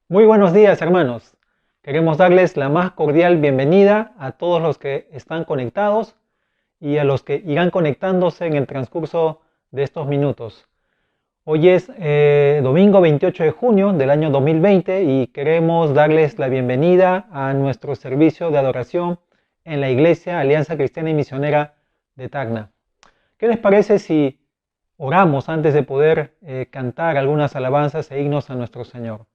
Muy buenos días, hermanos. Queremos darles la más cordial bienvenida a todos los que están conectados y a los que irán conectándose en el transcurso de estos minutos. Hoy es domingo 28 de junio del año 2020 y queremos darles la bienvenida a nuestro servicio de adoración en la Iglesia Alianza Cristiana y Misionera de Tacna. ¿Qué les parece si oramos antes de poder cantar algunas alabanzas e himnos a nuestro Señor?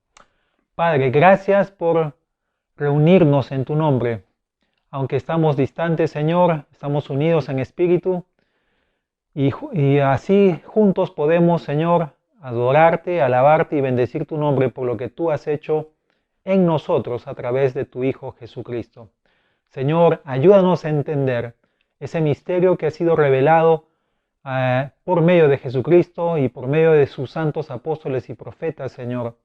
Padre, gracias por reunirnos en tu nombre. Aunque estamos distantes, Señor, estamos unidos en espíritu y así juntos podemos, Señor, adorarte, alabarte y bendecir tu nombre por lo que tú has hecho en nosotros a través de tu Hijo Jesucristo. Señor, ayúdanos a entender ese misterio que ha sido revelado por medio de Jesucristo y por medio de sus santos apóstoles y profetas, Señor,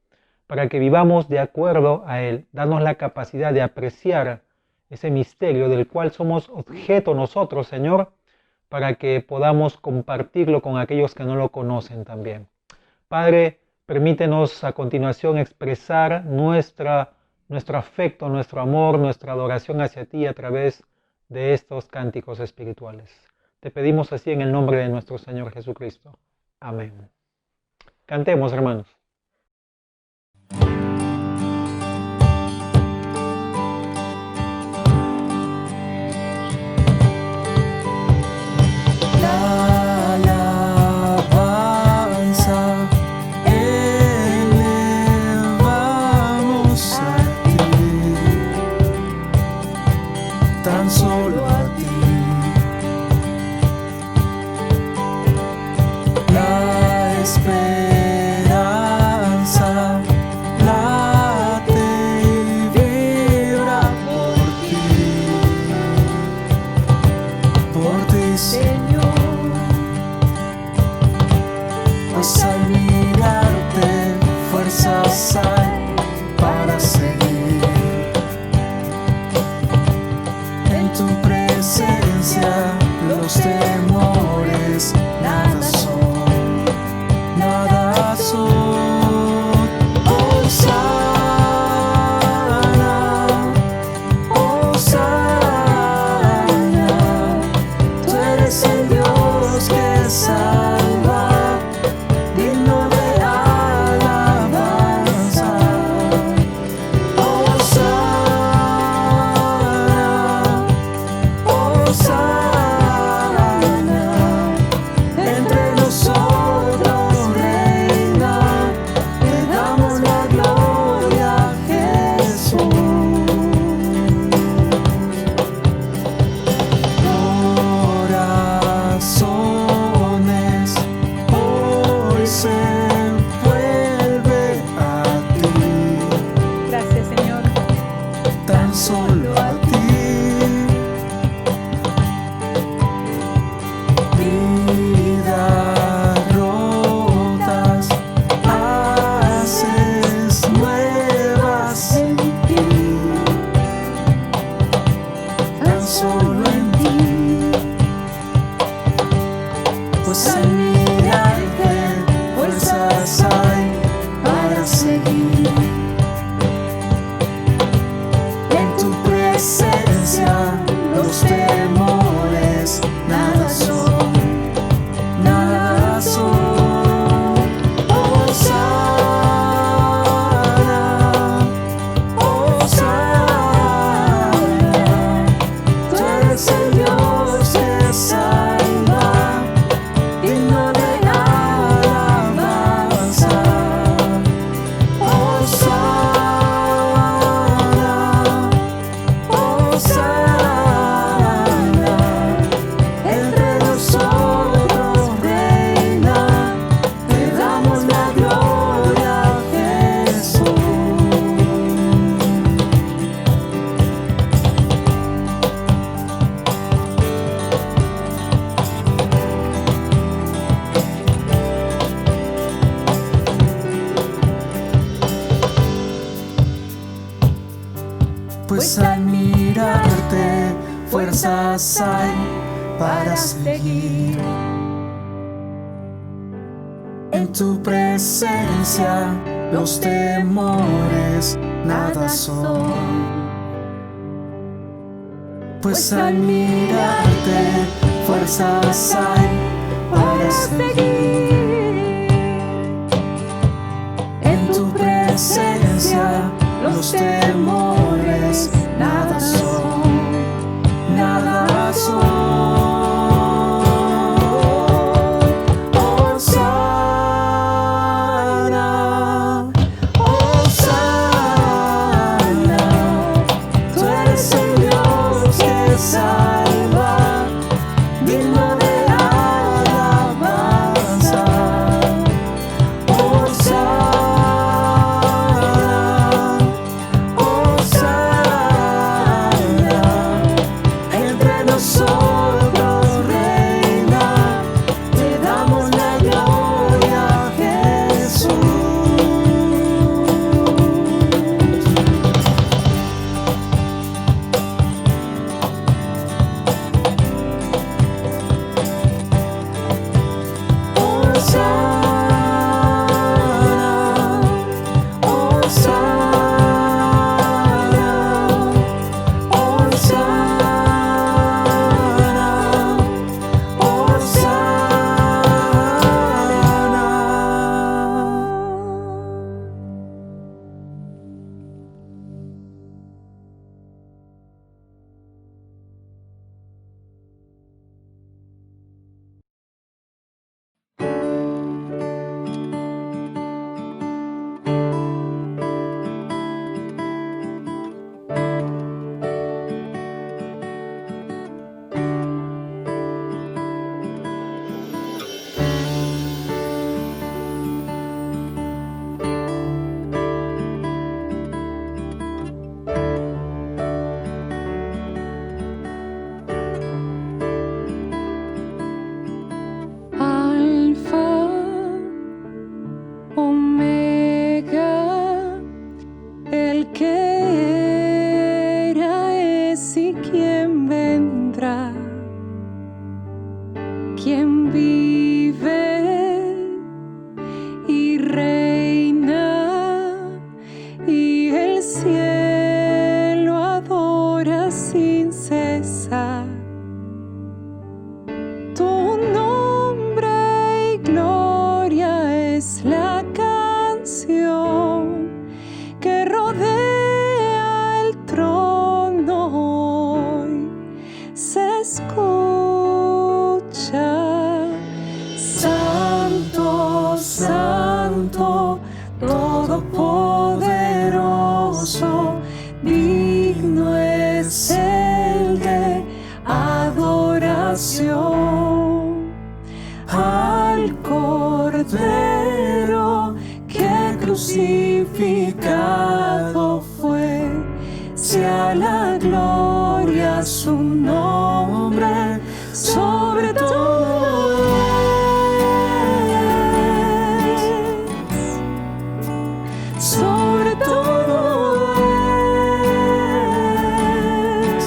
para que vivamos de acuerdo a Él. Danos la capacidad de apreciar ese misterio del cual somos objeto nosotros, Señor, para que podamos compartirlo con aquellos que no lo conocen también. Padre, permítenos a continuación expresar nuestro afecto, nuestro amor, nuestra adoración hacia ti a través de estos cánticos espirituales. Te pedimos así en el nombre de nuestro Señor Jesucristo. Amén. Cantemos, hermanos. Tan solo a ti, la esperanza late y vibra por ti, Señor. Pues al mirarte, fuerzas hay para seguir. Tu presencia, los temores, nada son, nada son. Hosanna, tú eres el Dios que salva, digno de alabanza. Entre nosotros reina, te damos la gloria, Jesús. Corazones hoy se vuelve a ti. Gracias, Señor. Tan solo a ti. Vidas rotas haces nuevas en ti. Tan solo en ti. Pues al mirarte, fuerzas hay para seguir. En tu presencia, los temores nada son, nada son. Hosanna, tú eres el Dios que salva, digno de alabanza. Hosanna, entre nosotros reina, te damos la gloria, Jesús. Pues al mirarte, fuerzas hay para seguir. En tu presencia los temores nada son. Pues al mirarte fuerzas hay para seguir. En tu presencia los temores nada son, nada son. Hosanna, Hosanna, tú eres el Dios que salva, digno de alabanza. Hosanna, Hosanna, entre nosotros reina, te damos la gloria, Jesús. Alfa, Omega, el que era, es y quien vendrá, quien vive y reina, y el cielo adora sin cesar. Tu nombre y gloria es la canción que rodea el trono hoy. Se escucha: Santo, Santo, Todopoderoso, digno es el de adoración. Al Cordero que crucificado fue, sea la gloria su nombre sobre todo es, sobre todo es.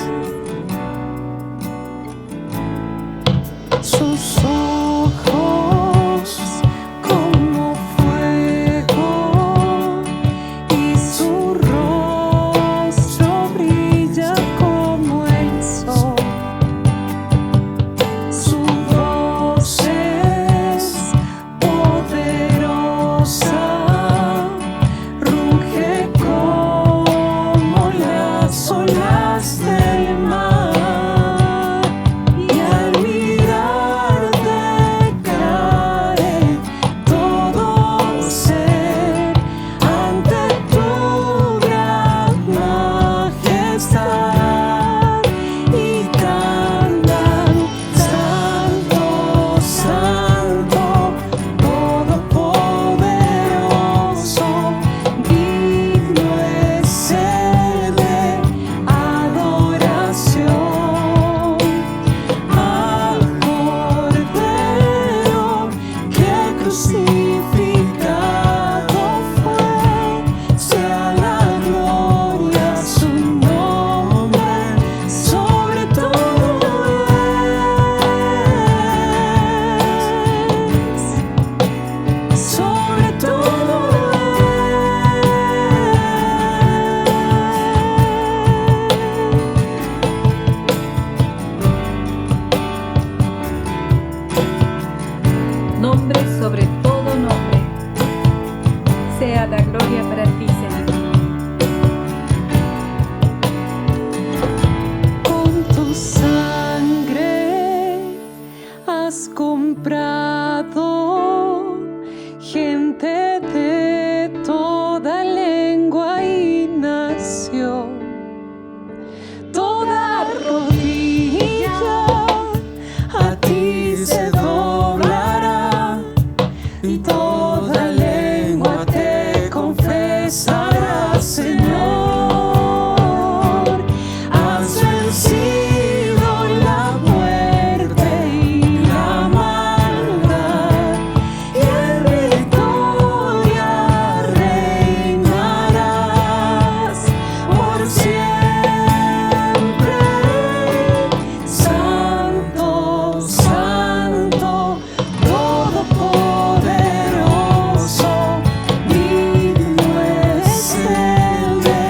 Sus ojos como fuego y su rostro brilla como el sol. Su voz es poderosa, ruge como las olas del mar, y al mirarte cae todo ser ante tu gran majestad, y cantan: Santo, Santo, Todopoderoso, digno es el de adoración. Al Cordero que crucificado fue, sea la gloria su nombre sobre todo es. comprado gente de toda lengua y nación. Toda rodilla a ti se doblará y toda lengua te confesará, Señor. Has vencido la muerte y la maldad, y en victoria reinarás por siempre. Santo, Santo, Todopoderoso, digno es el de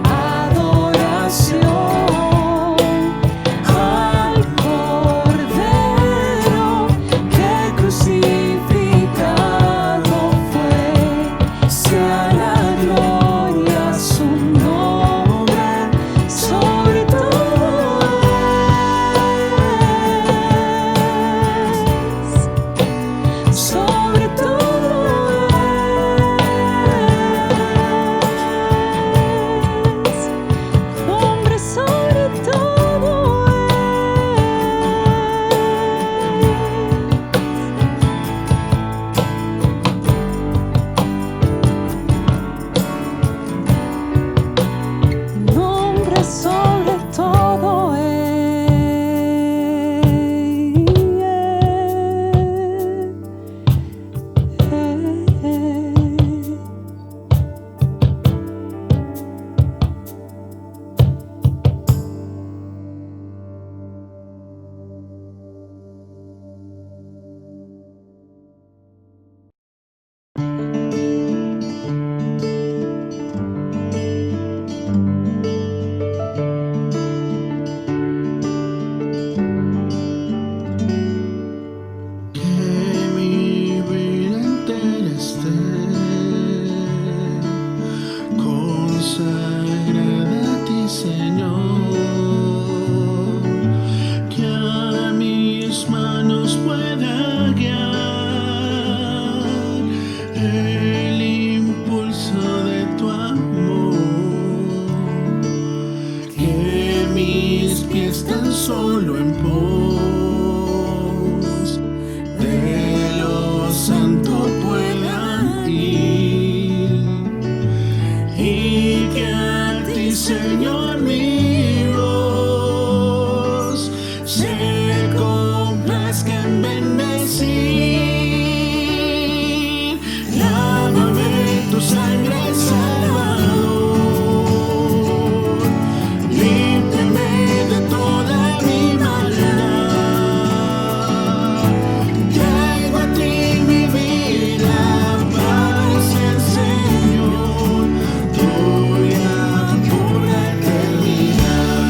adoración al Cordero que crucificado fue. Sea la gloria su nombre sobre todo sobre todo nombre sobre todo nombre sobre todo Que mi vida entera esté consagrada a ti, Señor, que a mis manos pueda guiar el impulso de tu amor, que mis pies tan solo en pos de lo santo puedan ir, y que a ti, Señor, mi voz se complazca en bendecir. Lávame tu sangre, Salvador, límpiame de toda mi maldad. Traigo a ti mi vida para ser Señor, tuya por la eternidad.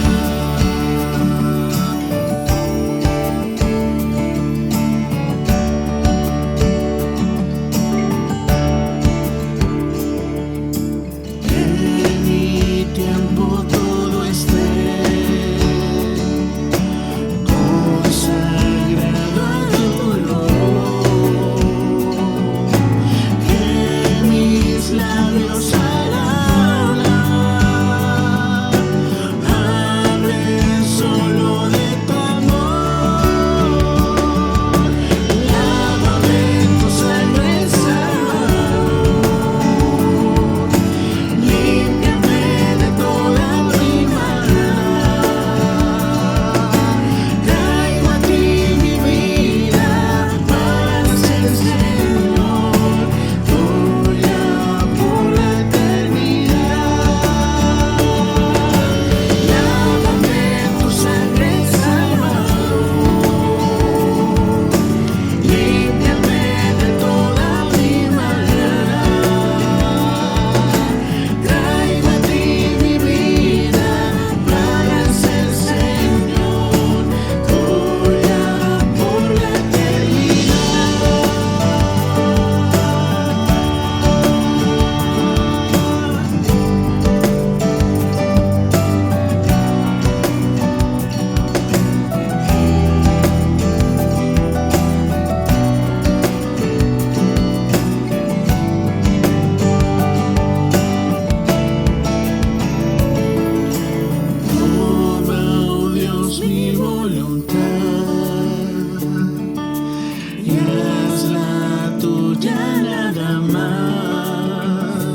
y haz la tuya nada más.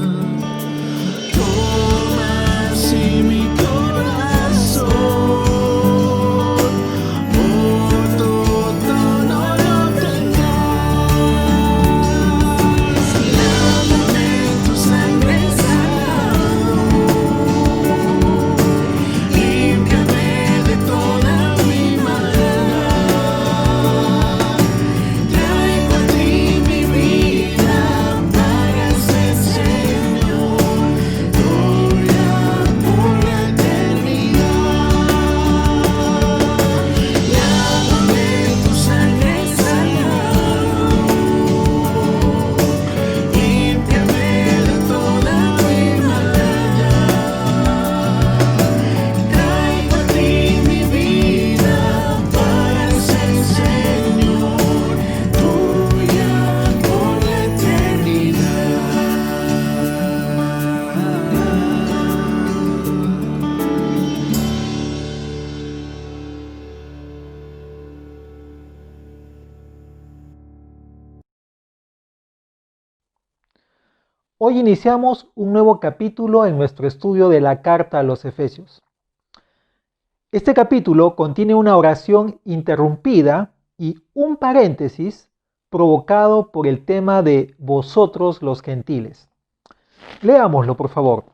Toma así mi corazón, por tu trono lo tendrás. Lávame en tu sangre sanador, límpiame de toda mi maldad. Traigo a ti mi vida para ser Señor, tuya por la eternidad. Lávame en tu sangre sanador, límpiame de toda mi maldad. Traigo a ti mi vida para ser Señor, tuya por la eternidad. Hoy iniciamos un nuevo capítulo en nuestro estudio de la carta a los Efesios. Este capítulo contiene una oración interrumpida y un paréntesis provocado por el tema de vosotros los gentiles. Leámoslo, por favor.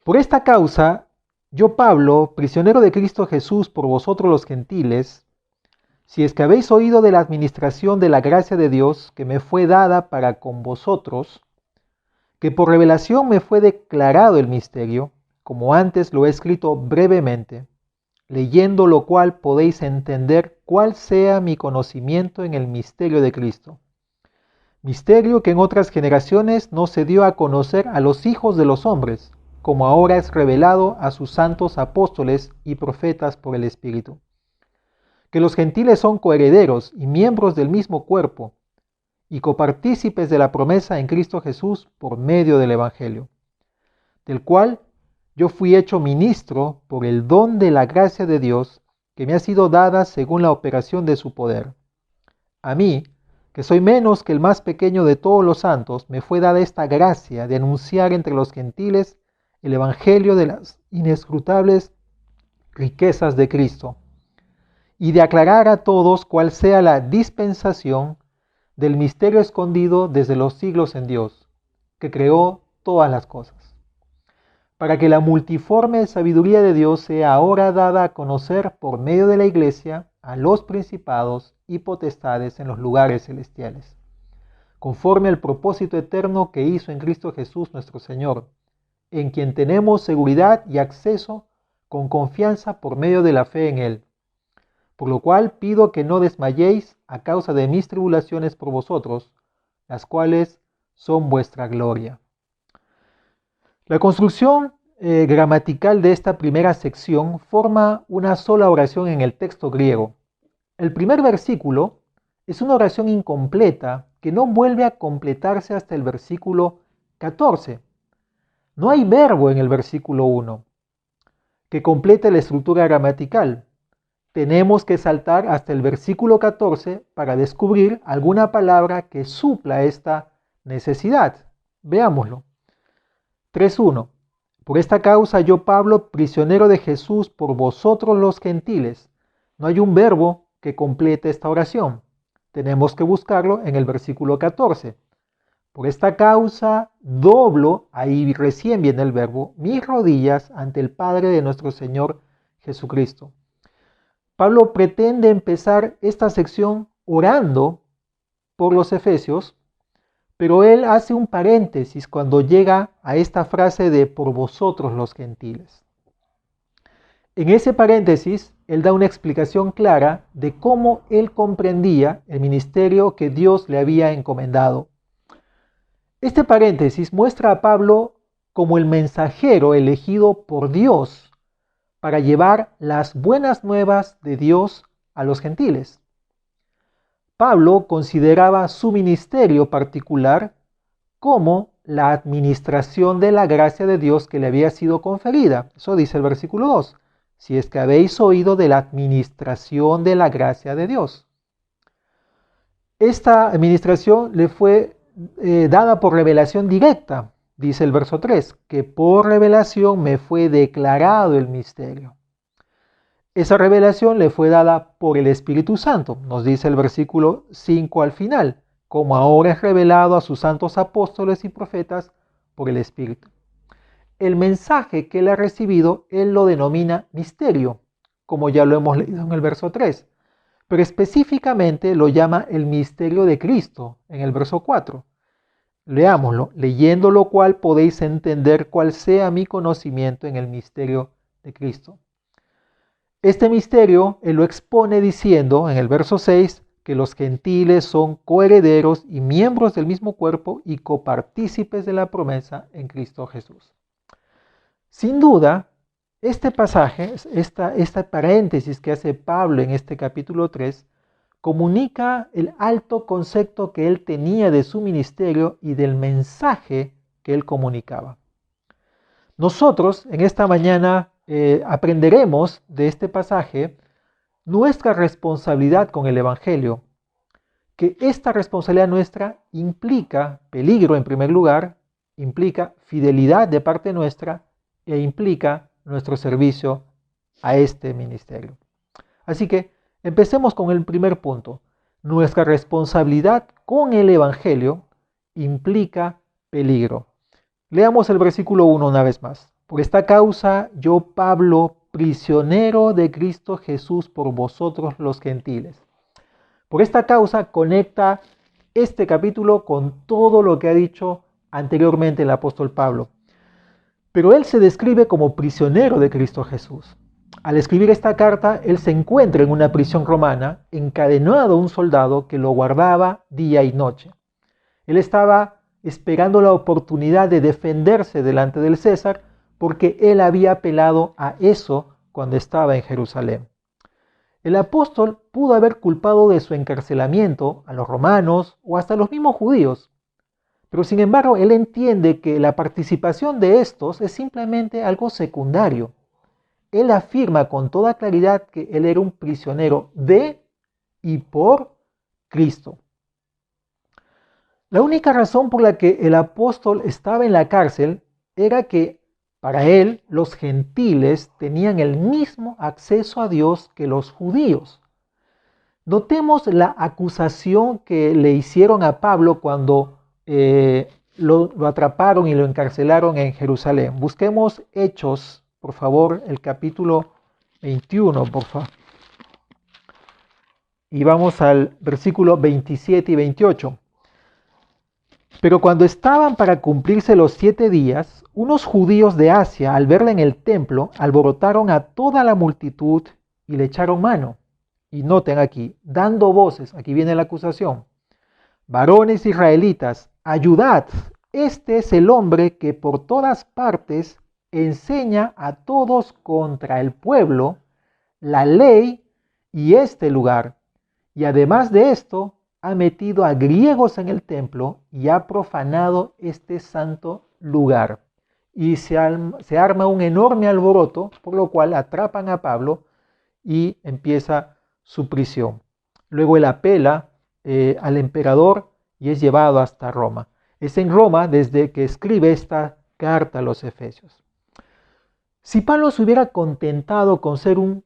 Por esta causa, yo Pablo, prisionero de Cristo Jesús por vosotros los gentiles, si es que habéis oído de la administración de la gracia de Dios que me fue dada para con vosotros, que por revelación me fue declarado el misterio, como antes lo he escrito brevemente, leyendo lo cual podéis entender cuál sea mi conocimiento en el misterio de Cristo. Misterio que en otras generaciones no se dio a conocer a los hijos de los hombres, como ahora es revelado a sus santos apóstoles y profetas por el Espíritu. Que los gentiles son coherederos y miembros del mismo cuerpo, y copartícipes de la promesa en Cristo Jesús por medio del Evangelio, del cual yo fui hecho ministro por el don de la gracia de Dios que me ha sido dada según la operación de su poder. A mí, que soy menos que el más pequeño de todos los santos, me fue dada esta gracia de anunciar entre los gentiles el Evangelio de las inescrutables riquezas de Cristo, y de aclarar a todos cuál sea la dispensación del misterio escondido desde los siglos en Dios, que creó todas las cosas, para que la multiforme sabiduría de Dios sea ahora dada a conocer por medio de la Iglesia a los principados y potestades en los lugares celestiales, conforme al propósito eterno que hizo en Cristo Jesús nuestro Señor, en quien tenemos seguridad y acceso con confianza por medio de la fe en Él. Por lo cual pido que no desmayéis a causa de mis tribulaciones por vosotros, las cuales son vuestra gloria. La construcción gramatical de esta primera sección forma una sola oración en el texto griego. El primer versículo es una oración incompleta que no vuelve a completarse hasta el versículo 14. No hay verbo en el versículo 1 que complete la estructura gramatical. Tenemos que saltar hasta el versículo 14 para descubrir alguna palabra que supla esta necesidad. Veámoslo. 3.1. Por esta causa yo, Pablo, prisionero de Jesús por vosotros los gentiles. No hay un verbo que complete esta oración. Tenemos que buscarlo en el versículo 14. Por esta causa doblo, ahí recién viene el verbo, mis rodillas ante el Padre de nuestro Señor Jesucristo. Pablo pretende empezar esta sección orando por los efesios, pero él hace un paréntesis cuando llega a esta frase de por vosotros los gentiles. En ese paréntesis, él da una explicación clara de cómo él comprendía el ministerio que Dios le había encomendado. Este paréntesis muestra a Pablo como el mensajero elegido por Dios para llevar las buenas nuevas de Dios a los gentiles. Pablo consideraba su ministerio particular como la administración de la gracia de Dios que le había sido conferida. Eso dice el versículo 2. Si es que habéis oído de la administración de la gracia de Dios. Esta administración le fue dada por revelación directa, dice el verso 3, que por revelación me fue declarado el misterio. Esa revelación le fue dada por el Espíritu Santo, nos dice el versículo 5 al final, como ahora es revelado a sus santos apóstoles y profetas por el Espíritu. El mensaje que él ha recibido, él lo denomina misterio, como ya lo hemos leído en el verso 3, pero específicamente lo llama el misterio de Cristo en el verso 4. Leámoslo, leyendo lo cual podéis entender cuál sea mi conocimiento en el misterio de Cristo. Este misterio él lo expone diciendo en el verso 6 que los gentiles son coherederos y miembros del mismo cuerpo y copartícipes de la promesa en Cristo Jesús. Sin duda, este pasaje, esta paréntesis que hace Pablo en este capítulo 3, comunica el alto concepto que él tenía de su ministerio y del mensaje que él comunicaba. Nosotros en esta mañana aprenderemos de este pasaje nuestra responsabilidad con el Evangelio, que esta responsabilidad nuestra implica peligro en primer lugar, implica fidelidad de parte nuestra e implica nuestro servicio a este ministerio. Así que empecemos con el primer punto. Nuestra responsabilidad con el Evangelio implica peligro. Leamos el versículo 1 una vez más. Por esta causa, yo, Pablo, prisionero de Cristo Jesús por vosotros los gentiles. Por esta causa conecta este capítulo con todo lo que ha dicho anteriormente el apóstol Pablo. Pero él se describe como prisionero de Cristo Jesús. Al escribir esta carta, él se encuentra en una prisión romana, encadenado a un soldado que lo guardaba día y noche. Él estaba esperando la oportunidad de defenderse delante del César, porque él había apelado a eso cuando estaba en Jerusalén. El apóstol pudo haber culpado de su encarcelamiento a los romanos o hasta a los mismos judíos, pero sin embargo él entiende que la participación de estos es simplemente algo secundario. Él afirma con toda claridad que él era un prisionero de y por Cristo. La única razón por la que el apóstol estaba en la cárcel era que para él los gentiles tenían el mismo acceso a Dios que los judíos. Notemos la acusación que le hicieron a Pablo cuando lo atraparon y lo encarcelaron en Jerusalén. Busquemos Hechos, por favor, el capítulo 21, por favor. Y vamos al versículo 27 y 28. Pero cuando estaban para cumplirse los 7 días, unos judíos de Asia, al verla en el templo, alborotaron a toda la multitud y le echaron mano. Y noten aquí, dando voces, aquí viene la acusación. Varones israelitas, ayudad, este es el hombre que por todas partes enseña a todos contra el pueblo, la ley y este lugar. Y además de esto, ha metido a griegos en el templo y ha profanado este santo lugar. Y se arma un enorme alboroto, por lo cual atrapan a Pablo y empieza su prisión. Luego él apela al emperador y es llevado hasta Roma. Es en Roma desde que escribe esta carta a los Efesios. Si Pablo se hubiera contentado con ser un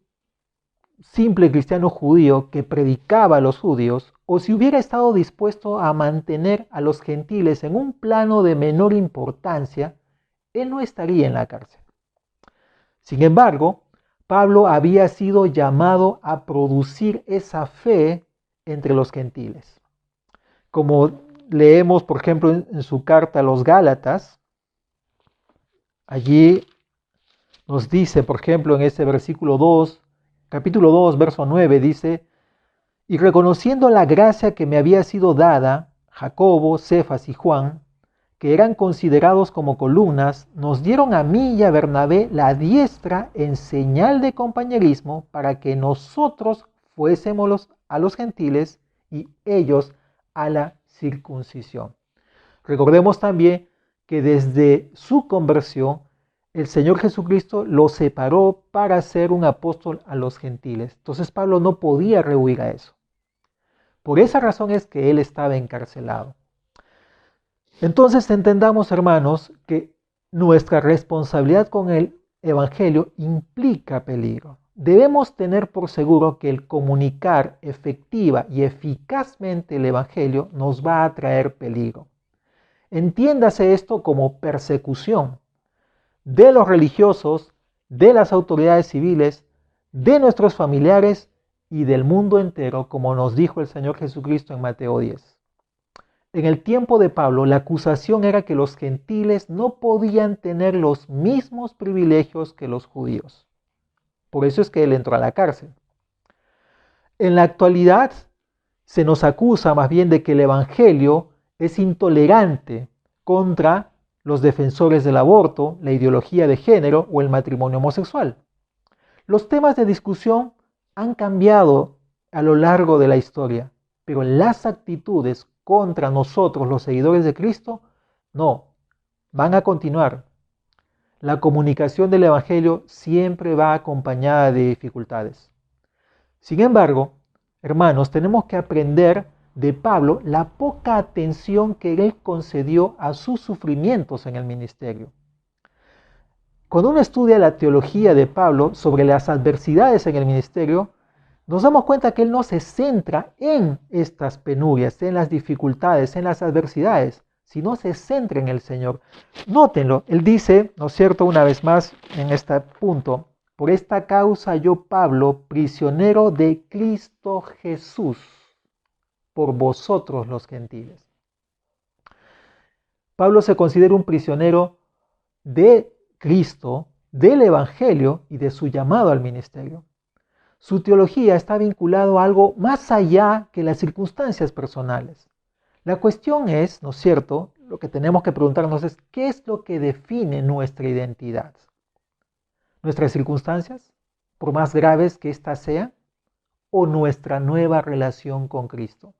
simple cristiano judío que predicaba a los judíos, o si hubiera estado dispuesto a mantener a los gentiles en un plano de menor importancia, él no estaría en la cárcel. Sin embargo, Pablo había sido llamado a producir esa fe entre los gentiles. Como leemos, por ejemplo, en su carta a los Gálatas, allí nos dice, por ejemplo, en ese versículo 2, capítulo 2, verso 9, dice: y reconociendo la gracia que me había sido dada, Jacobo, Cefas y Juan, que eran considerados como columnas, nos dieron a mí y a Bernabé la diestra en señal de compañerismo para que nosotros fuésemos a los gentiles y ellos a la circuncisión. Recordemos también que desde su conversión, el Señor Jesucristo lo separó para ser un apóstol a los gentiles. Entonces Pablo no podía rehuir a eso. Por esa razón es que él estaba encarcelado. Entonces entendamos, hermanos, que nuestra responsabilidad con el Evangelio implica peligro. Debemos tener por seguro que el comunicar efectiva y eficazmente el Evangelio nos va a traer peligro. Entiéndase esto como persecución de los religiosos, de las autoridades civiles, de nuestros familiares y del mundo entero, como nos dijo el Señor Jesucristo en Mateo 10. En el tiempo de Pablo, la acusación era que los gentiles no podían tener los mismos privilegios que los judíos. Por eso es que él entró a la cárcel. En la actualidad, se nos acusa más bien de que el Evangelio es intolerante contra los defensores del aborto, la ideología de género o el matrimonio homosexual. Los temas de discusión han cambiado a lo largo de la historia, pero las actitudes contra nosotros, los seguidores de Cristo, no, van a continuar. La comunicación del Evangelio siempre va acompañada de dificultades. Sin embargo, hermanos, tenemos que aprender de Pablo la poca atención que él concedió a sus sufrimientos en el ministerio. Cuando uno estudia la teología de Pablo sobre las adversidades en el ministerio, nos damos cuenta que él no se centra en estas penurias, en las dificultades, en las adversidades, sino se centra en el Señor. Nótenlo, él dice, ¿no es cierto?, una vez más en este punto, por esta causa yo, Pablo, prisionero de Cristo Jesús, por vosotros los gentiles. Pablo se considera un prisionero de Cristo, del Evangelio y de su llamado al ministerio. Su teología está vinculada a algo más allá que las circunstancias personales. La cuestión es, ¿no es cierto?, lo que tenemos que preguntarnos es, ¿qué es lo que define nuestra identidad? ¿Nuestras circunstancias, por más graves que éstas sean, o nuestra nueva relación con Cristo?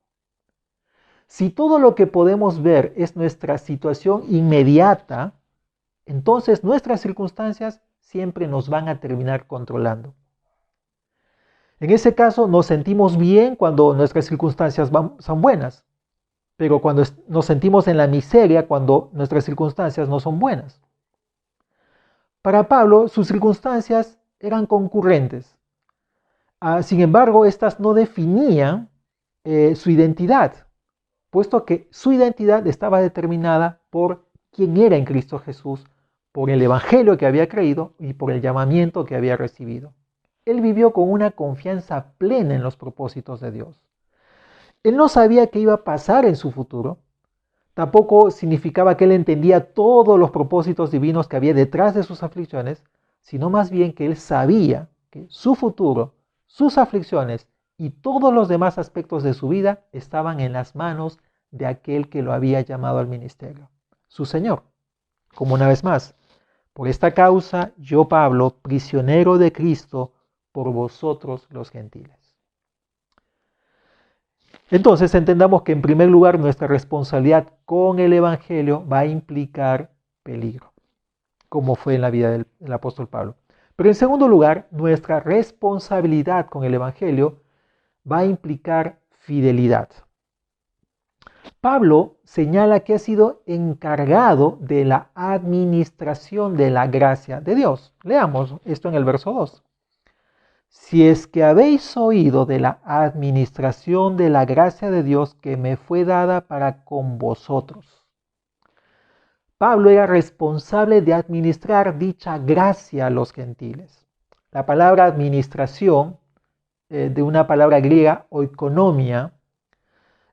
Si todo lo que podemos ver es nuestra situación inmediata, entonces nuestras circunstancias siempre nos van a terminar controlando. En ese caso nos sentimos bien cuando nuestras circunstancias son buenas, pero cuando nos sentimos en la miseria cuando nuestras circunstancias no son buenas. Para Pablo, sus circunstancias eran concurrentes. Sin embargo, estas no definían su identidad, puesto que su identidad estaba determinada por quién era en Cristo Jesús, por el Evangelio que había creído y por el llamamiento que había recibido. Él vivió con una confianza plena en los propósitos de Dios. Él no sabía qué iba a pasar en su futuro. Tampoco significaba que él entendía todos los propósitos divinos que había detrás de sus aflicciones, sino más bien que él sabía que su futuro, sus aflicciones y todos los demás aspectos de su vida estaban en las manos de aquel que lo había llamado al ministerio, su Señor. Como una vez más, por esta causa yo, Pablo, prisionero de Cristo, por vosotros los gentiles. Entonces entendamos que en primer lugar nuestra responsabilidad con el Evangelio va a implicar peligro, como fue en la vida del apóstol Pablo. Pero en segundo lugar, nuestra responsabilidad con el Evangelio va a implicar fidelidad. Pablo señala que ha sido encargado de la administración de la gracia de Dios. Leamos esto en el verso 2. Si es que habéis oído de la administración de la gracia de Dios que me fue dada para con vosotros. Pablo era responsable de administrar dicha gracia a los gentiles. La palabra administración, de una palabra griega, oikonomia,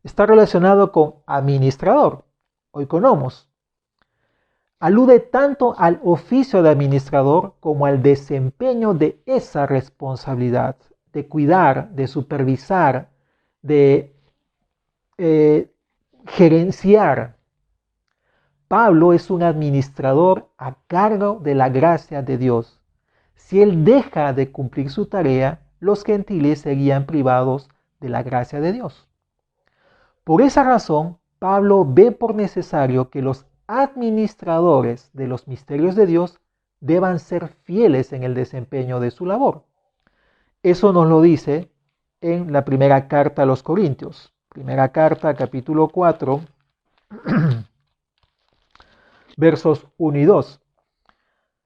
está relacionado con administrador, oikonomos. Alude tanto al oficio de administrador como al desempeño de esa responsabilidad, de cuidar, de supervisar, de gerenciar. Pablo es un administrador a cargo de la gracia de Dios. Si él deja de cumplir su tarea, los gentiles serían privados de la gracia de Dios. Por esa razón, Pablo ve por necesario que los administradores de los misterios de Dios deban ser fieles en el desempeño de su labor. Eso nos lo dice en la primera carta a los Corintios. Primera carta, capítulo 4, versos 1 y 2.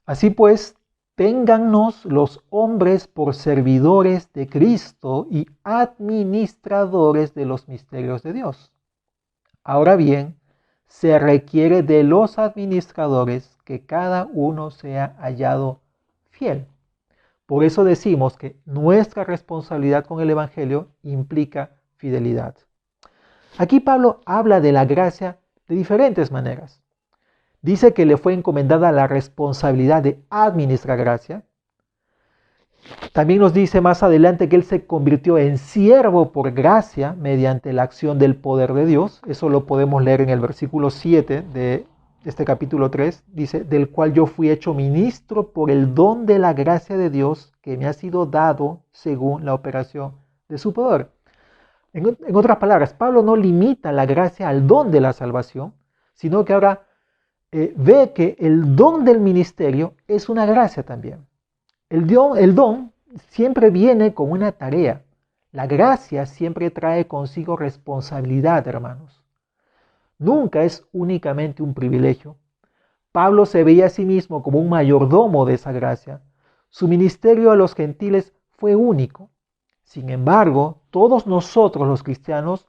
Así pues, téngannos los hombres por servidores de Cristo y administradores de los misterios de Dios. Ahora bien, se requiere de los administradores que cada uno sea hallado fiel. Por eso decimos que nuestra responsabilidad con el Evangelio implica fidelidad. Aquí Pablo habla de la gracia de diferentes maneras. Dice que le fue encomendada la responsabilidad de administrar gracia. También nos dice más adelante que él se convirtió en siervo por gracia mediante la acción del poder de Dios. Eso lo podemos leer en el versículo 7 de este capítulo 3. Dice, del cual yo fui hecho ministro por el don de la gracia de Dios que me ha sido dado según la operación de su poder. En otras palabras, Pablo no limita la gracia al don de la salvación, sino que ahora ve que el don del ministerio es una gracia también. El don siempre viene con una tarea. La gracia siempre trae consigo responsabilidad, hermanos. Nunca es únicamente un privilegio. Pablo se veía a sí mismo como un mayordomo de esa gracia. Su ministerio a los gentiles fue único. Sin embargo, todos nosotros los cristianos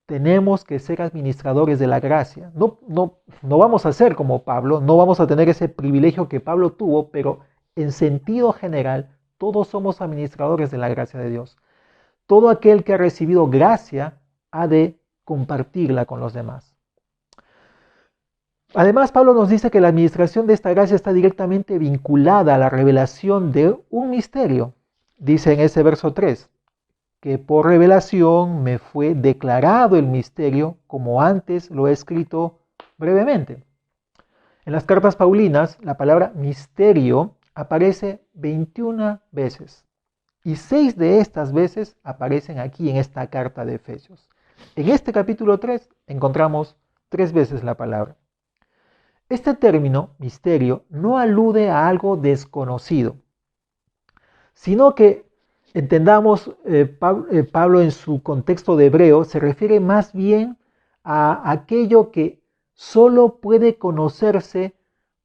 tenemos que ser administradores de la gracia. No vamos a ser como Pablo, no vamos a tener ese privilegio que Pablo tuvo, pero en sentido general, todos somos administradores de la gracia de Dios. Todo aquel que ha recibido gracia ha de compartirla con los demás. Además, Pablo nos dice que la administración de esta gracia está directamente vinculada a la revelación de un misterio. Dice en ese verso 3, que por revelación me fue declarado el misterio, como antes lo he escrito brevemente. En las cartas paulinas, la palabra misterio aparece 21 veces, y 6 de estas veces aparecen aquí en esta carta de Efesios. En este capítulo 3 encontramos 3 veces la palabra. Este término, misterio, no alude a algo desconocido, sino que entendamos, Pablo en su contexto de hebreo se refiere más bien a aquello que solo puede conocerse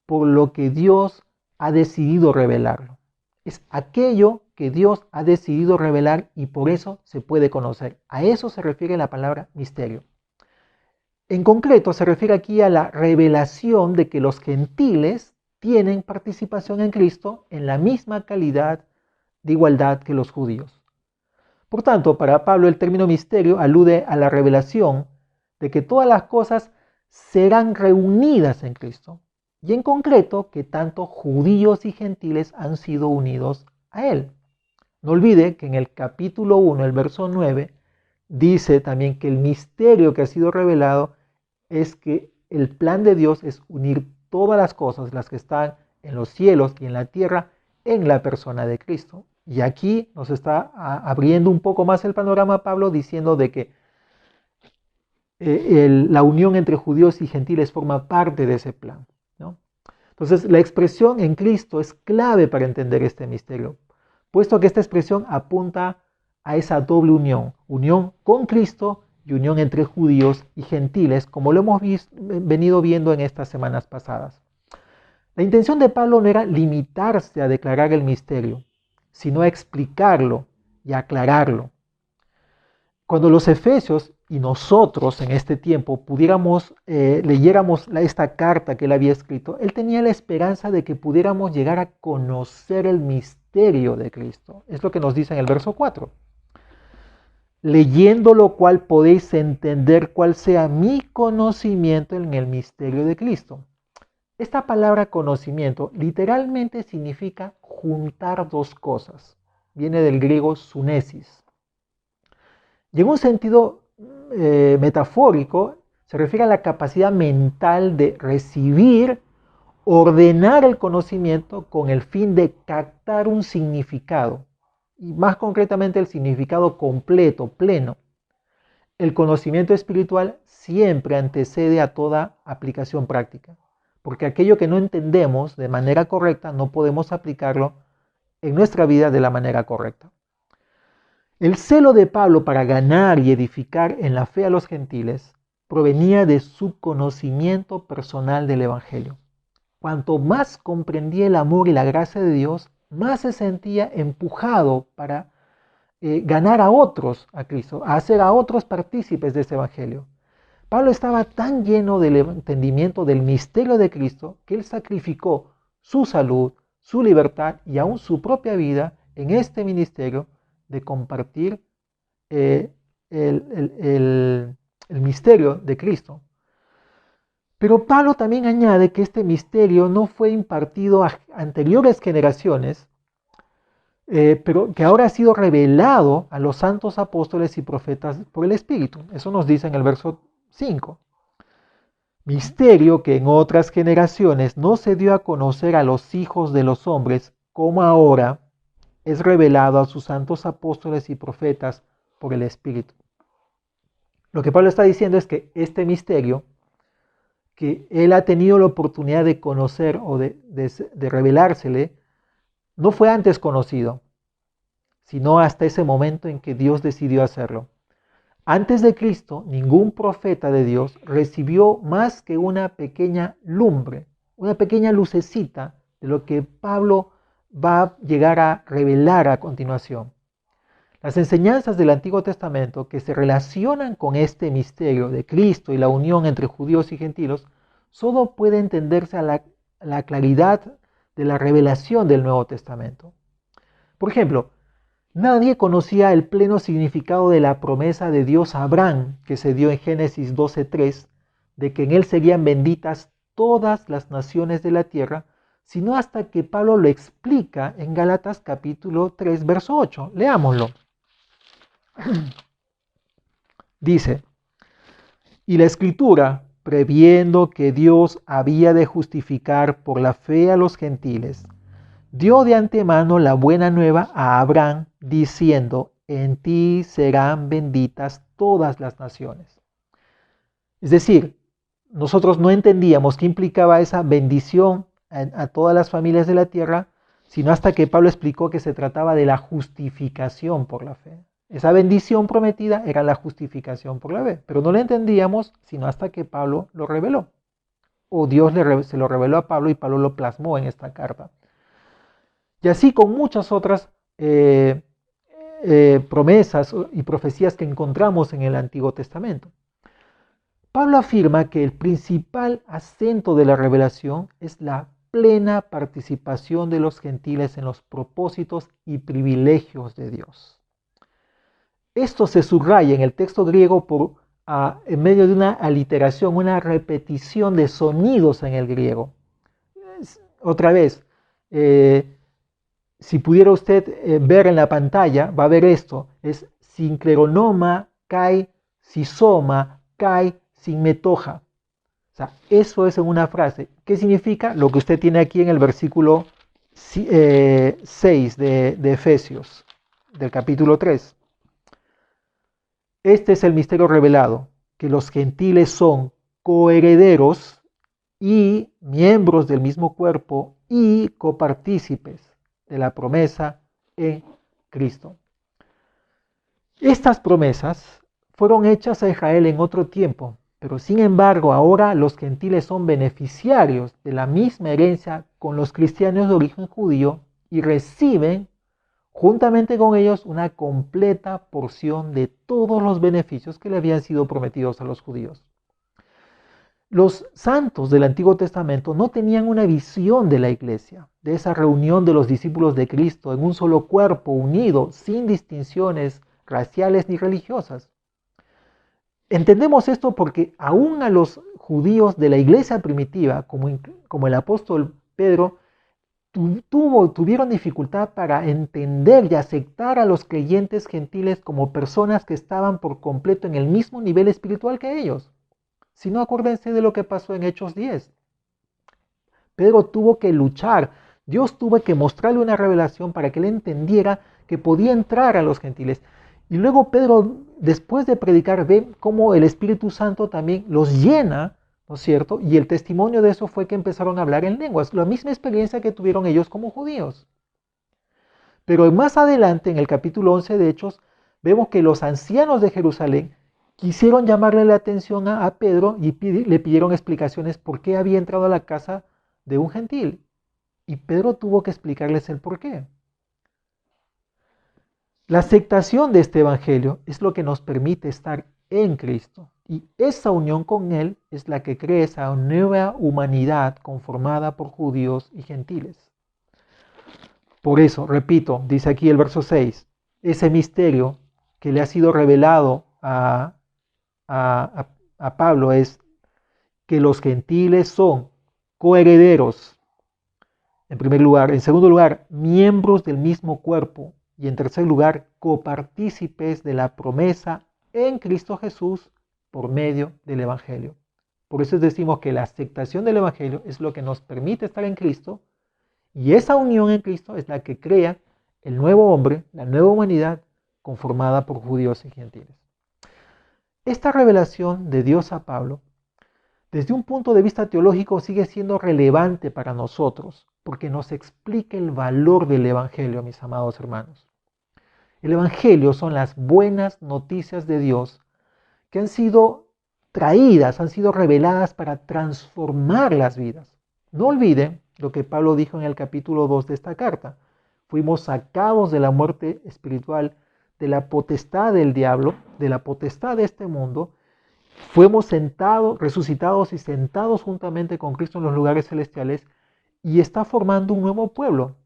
por lo que Dios ha decidido revelarlo. Es aquello que Dios ha decidido revelar y por eso se puede conocer. A eso se refiere la palabra misterio. En concreto se refiere aquí a la revelación de que los gentiles tienen participación en Cristo en la misma calidad de igualdad que los judíos. Por tanto, para Pablo el término misterio alude a la revelación de que todas las cosas serán reunidas en Cristo, y en concreto que tanto judíos y gentiles han sido unidos a Él. No olvide que en el capítulo 1, el verso 9, dice también que el misterio que ha sido revelado es que el plan de Dios es unir todas las cosas, las que están en los cielos y en la tierra, en la persona de Cristo. Y aquí nos está abriendo un poco más el panorama Pablo diciendo de que la unión entre judíos y gentiles forma parte de ese plan, ¿no? Entonces la expresión en Cristo es clave para entender este misterio, puesto que esta expresión apunta a esa doble unión, unión con Cristo y unión entre judíos y gentiles, como lo hemos venido viendo en estas semanas pasadas. La intención de Pablo no era limitarse a declarar el misterio, sino a explicarlo y aclararlo. Cuando los efesios y nosotros en este tiempo leyéramos esta carta que él había escrito, él tenía la esperanza de que pudiéramos llegar a conocer el misterio de Cristo. Es lo que nos dice en el verso 4. Leyendo lo cual podéis entender cuál sea mi conocimiento en el misterio de Cristo. Esta palabra conocimiento literalmente significa juntar dos cosas. Viene del griego sunesis. Y en un sentido metafórico se refiere a la capacidad mental de recibir, ordenar el conocimiento con el fin de captar un significado. Y más concretamente el significado completo, pleno. El conocimiento espiritual siempre antecede a toda aplicación práctica. Porque aquello que no entendemos de manera correcta no podemos aplicarlo en nuestra vida de la manera correcta. El celo de Pablo para ganar y edificar en la fe a los gentiles provenía de su conocimiento personal del Evangelio. Cuanto más comprendía el amor y la gracia de Dios, más se sentía empujado para ganar a otros a Cristo, a hacer a otros partícipes de ese Evangelio. Pablo estaba tan lleno del entendimiento del misterio de Cristo que él sacrificó su salud, su libertad y aún su propia vida en este ministerio de compartir el misterio de Cristo. Pero Pablo también añade que este misterio no fue impartido a anteriores generaciones, pero que ahora ha sido revelado a los santos apóstoles y profetas por el Espíritu. Eso nos dice en el verso 5. Misterio que en otras generaciones no se dio a conocer a los hijos de los hombres, como ahora es revelado a sus santos apóstoles y profetas por el Espíritu. Lo que Pablo está diciendo es que este misterio, que él ha tenido la oportunidad de conocer o de revelársele, no fue antes conocido, sino hasta ese momento en que Dios decidió hacerlo. Antes de Cristo, ningún profeta de Dios recibió más que una pequeña lumbre, una pequeña lucecita de lo que Pablo va a llegar a revelar a continuación. Las enseñanzas del Antiguo Testamento que se relacionan con este misterio de Cristo y la unión entre judíos y gentiles solo puede entenderse a la claridad de la revelación del Nuevo Testamento. Por ejemplo, nadie conocía el pleno significado de la promesa de Dios a Abraham, que se dio en Génesis 12:3, de que en él serían benditas todas las naciones de la tierra, sino hasta que Pablo lo explica en Gálatas capítulo 3, verso 8. Leámoslo. Dice: y la Escritura, previendo que Dios había de justificar por la fe a los gentiles, dio de antemano la buena nueva a Abraham, diciendo: en ti serán benditas todas las naciones. Es decir, nosotros no entendíamos qué implicaba esa bendición a todas las familias de la tierra, sino hasta que Pablo explicó que se trataba de la justificación por la fe. Esa bendición prometida era la justificación por la fe, pero no la entendíamos sino hasta que Pablo lo reveló. O Dios se lo reveló a Pablo y Pablo lo plasmó en esta carta. Y así con muchas otras promesas y profecías que encontramos en el Antiguo Testamento. Pablo afirma que el principal acento de la revelación es la plena participación de los gentiles en los propósitos y privilegios de Dios. Esto se subraya en el texto griego en medio de una aliteración, una repetición de sonidos en el griego. Otra vez, si pudiera usted ver en la pantalla, va a ver esto, es sincleronoma kai sisoma kai sinmetoja. O sea, eso es en una frase. ¿Qué significa? Lo que usted tiene aquí en el versículo 6 de Efesios, del capítulo 3. Este es el misterio revelado, que los gentiles son coherederos y miembros del mismo cuerpo y copartícipes de la promesa en Cristo. Estas promesas fueron hechas a Israel en otro tiempo, pero sin embargo ahora los gentiles son beneficiarios de la misma herencia con los cristianos de origen judío y reciben juntamente con ellos una completa porción de todos los beneficios que le habían sido prometidos a los judíos. Los santos del Antiguo Testamento no tenían una visión de la iglesia, de esa reunión de los discípulos de Cristo en un solo cuerpo unido, sin distinciones raciales ni religiosas. Entendemos esto porque aún a los judíos de la iglesia primitiva, como el apóstol Pedro, tuvieron dificultad para entender y aceptar a los creyentes gentiles como personas que estaban por completo en el mismo nivel espiritual que ellos. Si no, acuérdense de lo que pasó en Hechos 10. Pedro tuvo que luchar, Dios tuvo que mostrarle una revelación para que él entendiera que podía entrar a los gentiles. Y luego Pedro, después de predicar, ve cómo el Espíritu Santo también los llena, ¿no es cierto? Y el testimonio de eso fue que empezaron a hablar en lenguas, la misma experiencia que tuvieron ellos como judíos. Pero más adelante, en el capítulo 11 de Hechos, vemos que los ancianos de Jerusalén quisieron llamarle la atención a Pedro y le pidieron explicaciones por qué había entrado a la casa de un gentil. Y Pedro tuvo que explicarles el por qué. La aceptación de este evangelio es lo que nos permite estar en Cristo. Y esa unión con Él es la que crea esa nueva humanidad conformada por judíos y gentiles. Por eso, repito, dice aquí el verso 6, ese misterio que le ha sido revelado a Pablo es que los gentiles son coherederos, en primer lugar. En segundo lugar, miembros del mismo cuerpo. Y en tercer lugar, copartícipes de la promesa en Cristo Jesús por medio del Evangelio. Por eso decimos que la aceptación del Evangelio es lo que nos permite estar en Cristo, y esa unión en Cristo es la que crea el nuevo hombre, la nueva humanidad conformada por judíos y gentiles. Esta revelación de Dios a Pablo, desde un punto de vista teológico, sigue siendo relevante para nosotros, porque nos explica el valor del Evangelio, mis amados hermanos. El Evangelio son las buenas noticias de Dios que han sido traídas, han sido reveladas para transformar las vidas. No olviden lo que Pablo dijo en el capítulo 2 de esta carta. Fuimos sacados de la muerte espiritual, de la potestad del diablo, de la potestad de este mundo. Fuimos resucitados y sentados juntamente con Cristo en los lugares celestiales, y está formando un nuevo pueblo.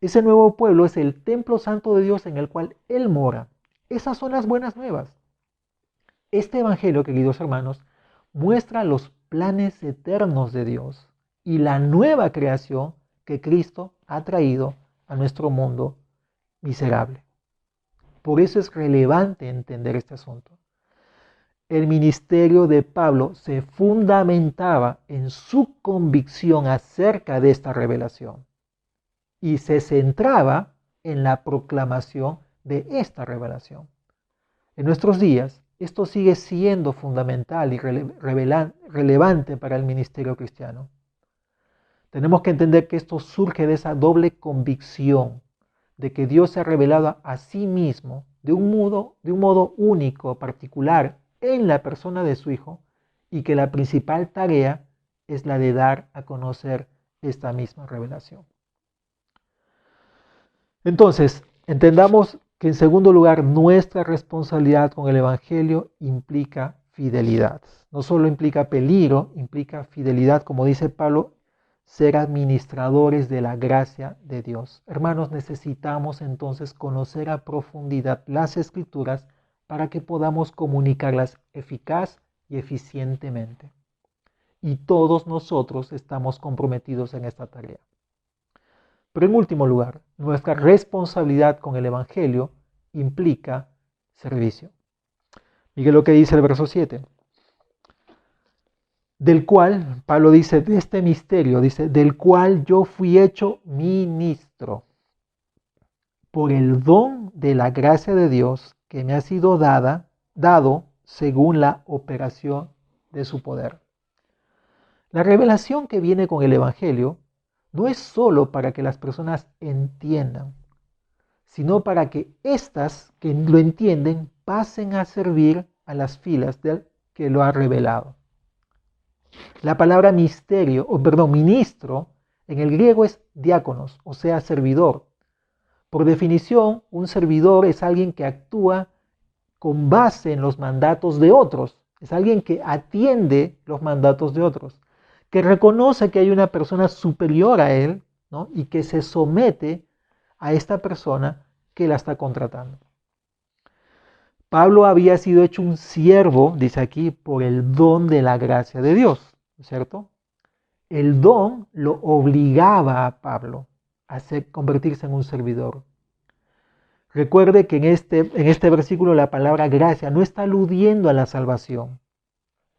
Ese nuevo pueblo es el templo santo de Dios en el cual Él mora. Esas son las buenas nuevas. Este evangelio, queridos hermanos, muestra los planes eternos de Dios y la nueva creación que Cristo ha traído a nuestro mundo miserable. Por eso es relevante entender este asunto. El ministerio de Pablo se fundamentaba en su convicción acerca de esta revelación y se centraba en la proclamación de esta revelación. En nuestros días, esto sigue siendo fundamental y relevante para el ministerio cristiano. Tenemos que entender que esto surge de esa doble convicción de que Dios se ha revelado a sí mismo de un modo único, particular, en la persona de su Hijo, y que la principal tarea es la de dar a conocer esta misma revelación. Entonces, entendamos que en segundo lugar, nuestra responsabilidad con el Evangelio implica fidelidad. No solo implica peligro, implica fidelidad, como dice Pablo, ser administradores de la gracia de Dios. Hermanos, necesitamos entonces conocer a profundidad las Escrituras para que podamos comunicarlas eficaz y eficientemente. Y todos nosotros estamos comprometidos en esta tarea. Pero en último lugar, nuestra responsabilidad con el Evangelio implica servicio. Mire lo que dice el verso 7. Del cual, Pablo dice, de este misterio, dice, del cual yo fui hecho ministro por el don de la gracia de Dios que me ha sido dado según la operación de su poder. La revelación que viene con el Evangelio no es solo para que las personas entiendan, sino para que éstas que lo entienden pasen a servir a las filas del que lo ha revelado. La palabra ministro, en el griego es diáconos, o sea, servidor. Por definición, un servidor es alguien que actúa con base en los mandatos de otros, es alguien que atiende los mandatos de otros, que reconoce que hay una persona superior a él, ¿no? Y que se somete a esta persona que la está contratando. Pablo había sido hecho un siervo, dice aquí, por el don de la gracia de Dios, ¿cierto? El don lo obligaba a Pablo a convertirse en un servidor. Recuerde que en este versículo la palabra gracia no está aludiendo a la salvación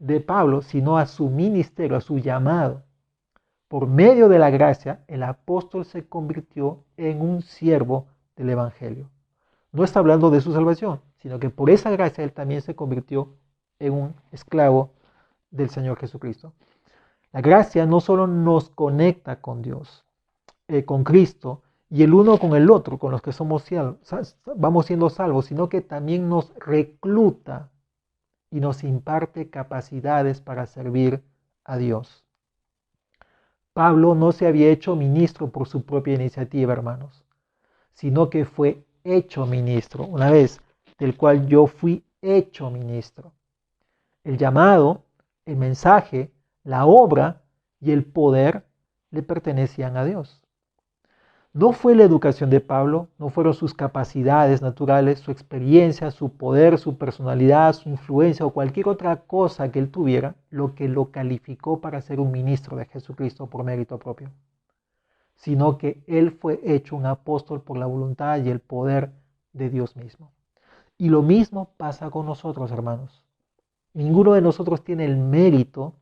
de Pablo, sino a su ministerio, a su llamado. Por medio de la gracia, el apóstol se convirtió en un siervo del Evangelio. No está hablando de su salvación, sino que por esa gracia él también se convirtió en un esclavo del Señor Jesucristo. La gracia no solo nos conecta con Dios, con Cristo, y el uno con el otro, con los que vamos siendo salvos, sino que también nos recluta y nos imparte capacidades para servir a Dios. Pablo no se había hecho ministro por su propia iniciativa, hermanos, sino que fue hecho ministro, una vez, del cual yo fui hecho ministro. El llamado, el mensaje, la obra y el poder le pertenecían a Dios. No fue la educación de Pablo, no fueron sus capacidades naturales, su experiencia, su poder, su personalidad, su influencia o cualquier otra cosa que él tuviera lo que lo calificó para ser un ministro de Jesucristo por mérito propio, sino que él fue hecho un apóstol por la voluntad y el poder de Dios mismo. Y lo mismo pasa con nosotros, hermanos. Ninguno de nosotros tiene el mérito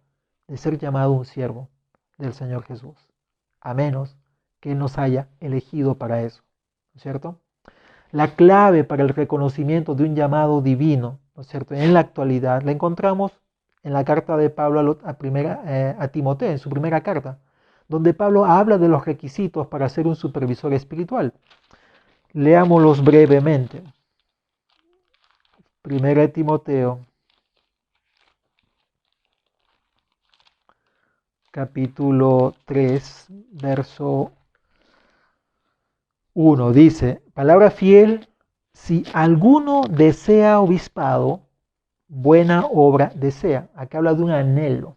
de ser llamado un siervo del Señor Jesús, a menos que Él nos haya elegido para eso, ¿no es cierto? La clave para el reconocimiento de un llamado divino, ¿no es cierto?, en la actualidad la encontramos en la carta de Pablo a Timoteo, en su primera carta, donde Pablo habla de los requisitos para ser un supervisor espiritual. Leámoslos brevemente. Primera de Timoteo, capítulo 3, verso 1, dice, palabra fiel, si alguno desea obispado, buena obra desea. Acá habla de un anhelo.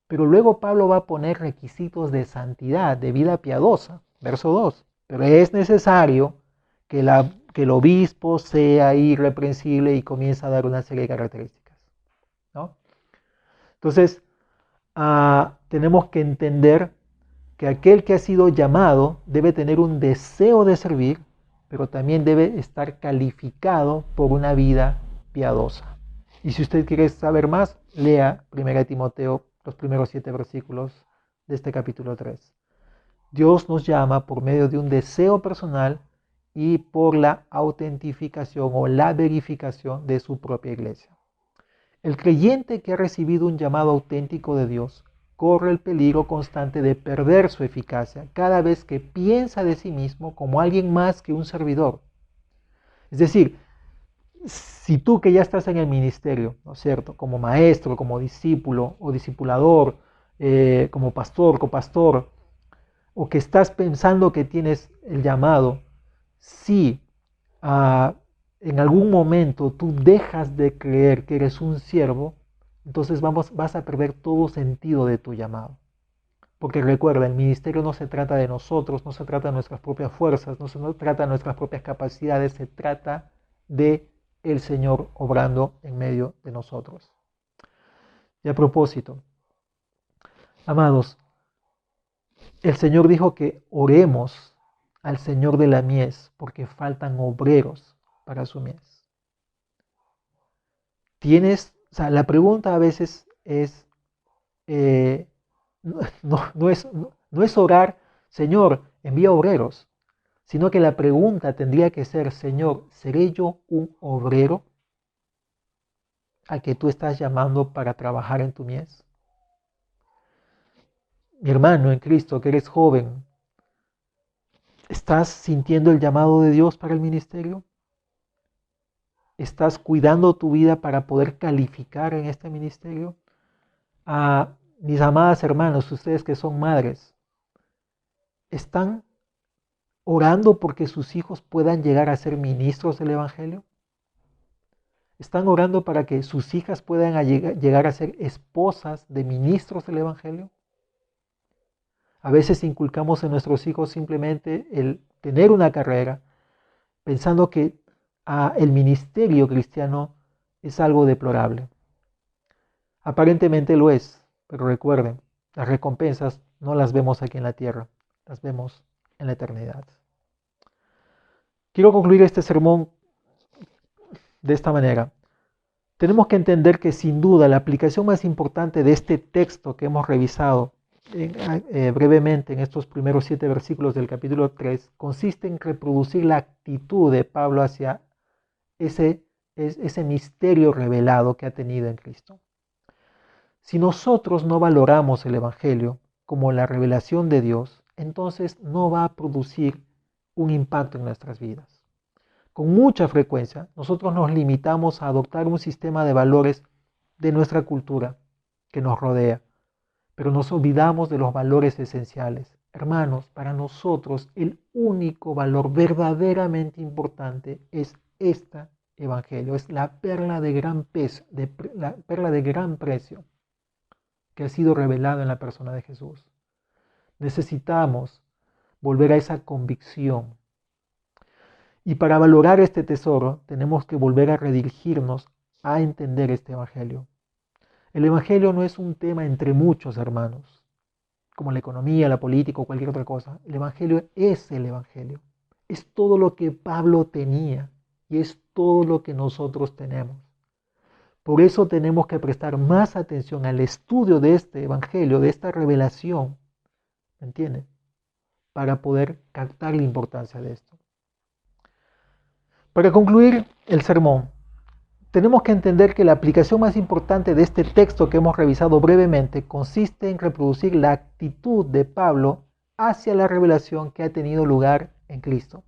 Pero luego Pablo va a poner requisitos de santidad, de vida piadosa. Verso 2, pero es necesario que el obispo sea irreprensible y comienza a dar una serie de características, ¿no? Entonces, tenemos que entender que aquel que ha sido llamado debe tener un deseo de servir, pero también debe estar calificado por una vida piadosa. Y si usted quiere saber más, lea 1 Timoteo, los primeros 7 versículos de este capítulo 3. Dios nos llama por medio de un deseo personal y por la autentificación o la verificación de su propia iglesia. El creyente que ha recibido un llamado auténtico de Dios corre el peligro constante de perder su eficacia cada vez que piensa de sí mismo como alguien más que un servidor. Es decir, si tú que ya estás en el ministerio, ¿no es cierto?, como maestro, como discípulo o discipulador, como pastor, copastor, o que estás pensando que tienes el llamado, si en algún momento tú dejas de creer que eres un siervo, entonces vas a perder todo sentido de tu llamado. Porque recuerda, el ministerio no se trata de nosotros, no se trata de nuestras propias fuerzas, no se trata de nuestras propias capacidades, se trata de el Señor obrando en medio de nosotros. Y a propósito, amados, el Señor dijo que oremos al Señor de la mies porque faltan obreros para su mies. La pregunta a veces es, no es orar, Señor, envía obreros, sino que la pregunta tendría que ser, Señor, ¿seré yo un obrero al que tú estás llamando para trabajar en tu mies? Mi hermano en Cristo, que eres joven, ¿estás sintiendo el llamado de Dios para el ministerio? ¿Estás cuidando tu vida para poder calificar en este ministerio? Mis amadas hermanas, ustedes que son madres, ¿están orando porque sus hijos puedan llegar a ser ministros del Evangelio? ¿Están orando para que sus hijas puedan llegar a ser esposas de ministros del Evangelio? A veces inculcamos en nuestros hijos simplemente el tener una carrera, pensando que el ministerio cristiano es algo deplorable. Aparentemente lo es, pero recuerden, las recompensas no las vemos aquí en la tierra, las vemos en la eternidad. Quiero concluir este sermón de esta manera. Tenemos que entender que sin duda la aplicación más importante de este texto que hemos revisado brevemente en estos primeros 7 versículos del capítulo 3 consiste en reproducir la actitud de Pablo hacia ese misterio revelado que ha tenido en Cristo. Si nosotros no valoramos el Evangelio como la revelación de Dios, entonces no va a producir un impacto en nuestras vidas. Con mucha frecuencia, nosotros nos limitamos a adoptar un sistema de valores de nuestra cultura que nos rodea, pero nos olvidamos de los valores esenciales. Hermanos, para nosotros el único valor verdaderamente importante es este evangelio, es la perla de gran peso, la perla de gran precio que ha sido revelada en la persona de Jesús. Necesitamos volver a esa convicción. Y para valorar este tesoro, tenemos que volver a redirigirnos a entender este evangelio. El evangelio no es un tema entre muchos, hermanos, como la economía, la política o cualquier otra cosa. El evangelio es el evangelio. Es todo lo que Pablo tenía y es todo lo que nosotros tenemos. Por eso tenemos que prestar más atención al estudio de este evangelio, de esta revelación, ¿me entienden? Para poder captar la importancia de esto. Para concluir el sermón, tenemos que entender que la aplicación más importante de este texto que hemos revisado brevemente consiste en reproducir la actitud de Pablo hacia la revelación que ha tenido lugar en Cristo.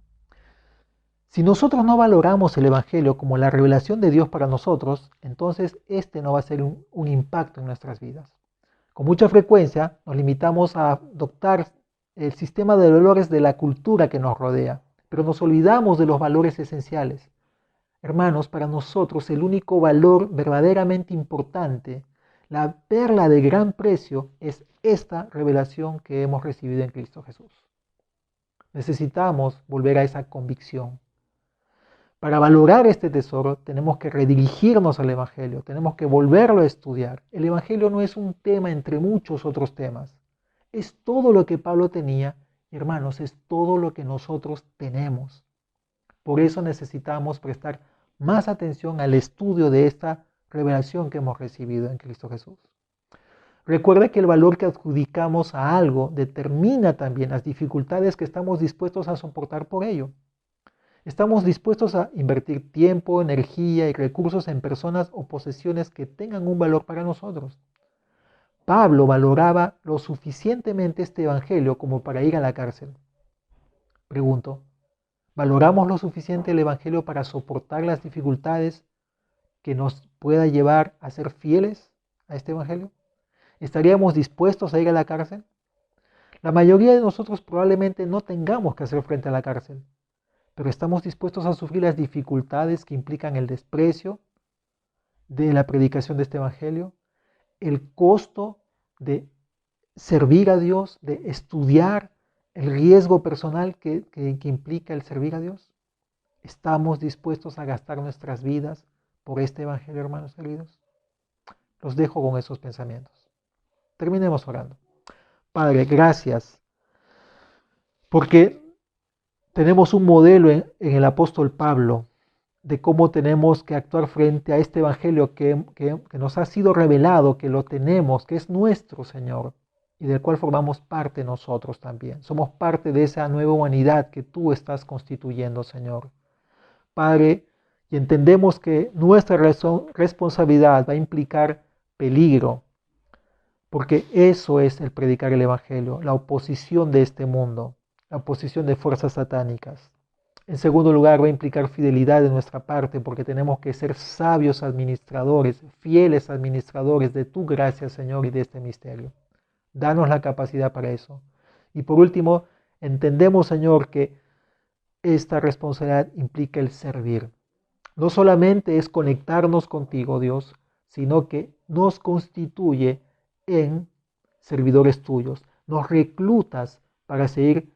Si nosotros no valoramos el evangelio como la revelación de Dios para nosotros, entonces este no va a ser un impacto en nuestras vidas. Con mucha frecuencia nos limitamos a adoptar el sistema de valores de la cultura que nos rodea, pero nos olvidamos de los valores esenciales. Hermanos, para nosotros el único valor verdaderamente importante, la perla de gran precio, es esta revelación que hemos recibido en Cristo Jesús. Necesitamos volver a esa convicción. Para valorar este tesoro tenemos que redirigirnos al Evangelio, tenemos que volverlo a estudiar. El Evangelio no es un tema entre muchos otros temas. Es todo lo que Pablo tenía, y hermanos, es todo lo que nosotros tenemos. Por eso necesitamos prestar más atención al estudio de esta revelación que hemos recibido en Cristo Jesús. Recuerda que el valor que adjudicamos a algo determina también las dificultades que estamos dispuestos a soportar por ello. Estamos dispuestos a invertir tiempo, energía y recursos en personas o posesiones que tengan un valor para nosotros. Pablo valoraba lo suficientemente este evangelio como para ir a la cárcel. Pregunto, ¿valoramos lo suficiente el evangelio para soportar las dificultades que nos pueda llevar a ser fieles a este evangelio? ¿Estaríamos dispuestos a ir a la cárcel? La mayoría de nosotros probablemente no tengamos que hacer frente a la cárcel, pero estamos dispuestos a sufrir las dificultades que implican el desprecio de la predicación de este evangelio, el costo de servir a Dios, de estudiar, el riesgo personal que implica el servir a Dios. ¿Estamos dispuestos a gastar nuestras vidas por este evangelio, hermanos queridos? Los dejo con esos pensamientos. Terminemos orando. Padre, gracias, porque tenemos un modelo en el apóstol Pablo de cómo tenemos que actuar frente a este evangelio que nos ha sido revelado, que lo tenemos, que es nuestro, Señor, y del cual formamos parte nosotros también. Somos parte de esa nueva humanidad que tú estás constituyendo, Señor. Padre, y entendemos que nuestra responsabilidad va a implicar peligro, porque eso es el predicar el evangelio, la oposición de este mundo, la oposición de fuerzas satánicas. En segundo lugar, va a implicar fidelidad de nuestra parte, porque tenemos que ser sabios administradores, fieles administradores de tu gracia, Señor, y de este misterio. Danos la capacidad para eso. Y por último, entendemos, Señor, que esta responsabilidad implica el servir. No solamente es conectarnos contigo, Dios, sino que nos constituye en servidores tuyos. Nos reclutas para seguir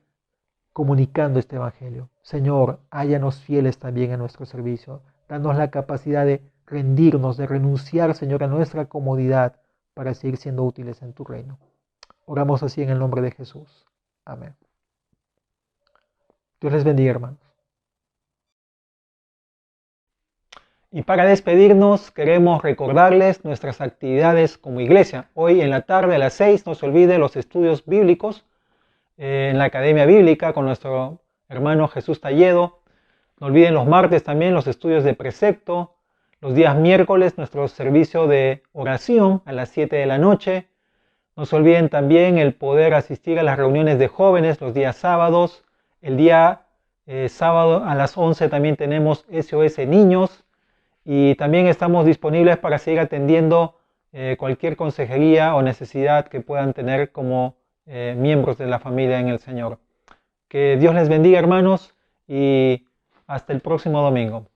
comunicando este evangelio. Señor, hállanos fieles también en nuestro servicio. Danos la capacidad de rendirnos, de renunciar, Señor, a nuestra comodidad para seguir siendo útiles en tu reino. Oramos así en el nombre de Jesús. Amén. Dios les bendiga, hermanos. Y para despedirnos, queremos recordarles nuestras actividades como iglesia. Hoy en la tarde a las 6, no se olvide los estudios bíblicos en la Academia Bíblica con nuestro hermano Jesús Talledo. No olviden los martes también los estudios de precepto. Los días miércoles nuestro servicio de oración a las 7 de la noche. No se olviden también el poder asistir a las reuniones de jóvenes los días sábados. El día Sábado a las 11 también tenemos SOS Niños y también estamos disponibles para seguir atendiendo cualquier consejería o necesidad que puedan tener como miembros de la familia en el Señor. Que Dios les bendiga, hermanos, y hasta el próximo domingo.